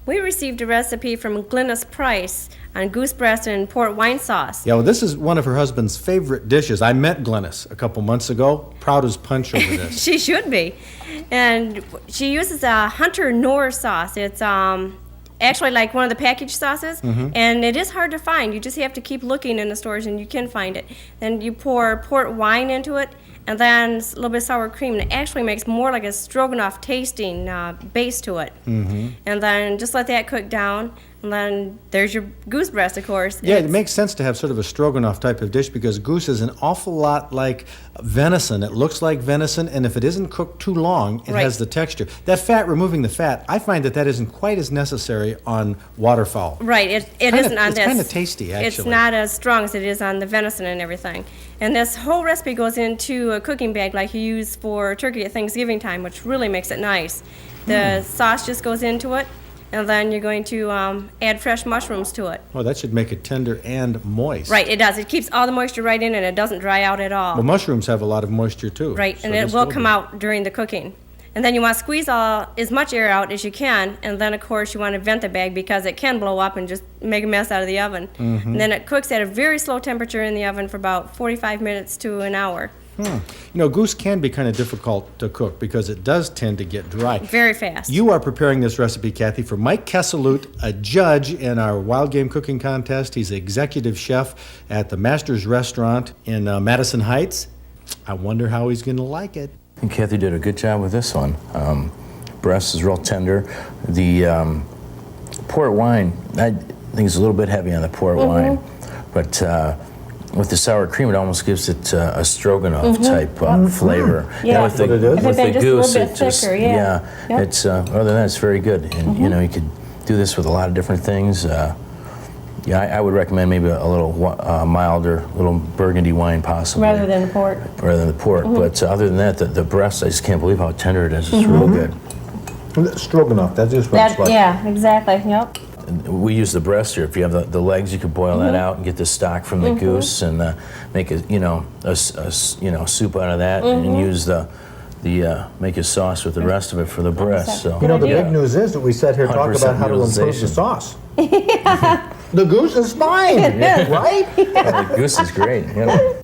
We received a recipe from Glynis Price on goose breast and port wine sauce. Yeah, well, this is one of her husband's favorite dishes. I met Glynis a couple months ago. Proud as punch over this. She should be. And she uses a Hunter Knorr sauce. It's actually like one of the packaged sauces, and it is hard to find. You just have to keep looking in the stores, and you can find it. Then you pour port wine into it, and then a little bit of sour cream, and it actually makes more like a stroganoff tasting base to it. And then just let that cook down, and then there's your goose breast, of course. Yeah, it makes sense to have sort of a stroganoff type of dish because goose is an awful lot like venison. It looks like venison, and if it isn't cooked too long, it has the texture. That fat, removing the fat, I find that isn't quite as necessary on waterfowl. Right, it isn't on this. It's kind of tasty, actually. It's not as strong as it is on the venison and everything. And this whole recipe goes into a cooking bag like you use for turkey at Thanksgiving time, which really makes it nice. The sauce just goes into it, and then you're going to add fresh mushrooms to it. Oh, that should make it tender and moist. Right, it does. It keeps all the moisture right in, and it doesn't dry out at all. Well, mushrooms have a lot of moisture, too. Right, so and it will come out during the cooking. And then you want to squeeze as much air out as you can, and then, of course, you want to vent the bag because it can blow up and just make a mess out of the oven. And then it cooks at a very slow temperature in the oven for about 45 minutes to an hour. You know, goose can be kind of difficult to cook because it does tend to get dry. Very fast. You are preparing this recipe, Kathy, for Mike Kesselut, a judge in our Wild Game Cooking Contest. He's executive chef at the Masters Restaurant in Madison Heights. I wonder how he's going to like it. I think Kathy did a good job with this one. Breast is real tender. The port wine, I think it's a little bit heavy on the port wine, but with the sour cream, it almost gives it a stroganoff type flavor. Yeah, with the, with the just goose, a little bit it just thicker, yeah. It's other than that, it's very good. And you know, you could do this with a lot of different things. Yeah, I would recommend maybe a little milder, little burgundy wine possibly. Rather than the port. Rather than the port. But other than that, the breast, I just can't believe how tender it is. It's real good. Stroganoff, that is what it's like. Yeah, exactly, yep. We use the breast here. If you have the legs, you could boil that out and get the stock from the goose and make a soup out of that and use make a sauce with the rest of it for the breast. So You know, the big news is that we sat here talking about how to improve the utilization. sauce. The goose is fine, right? the goose is great. You know.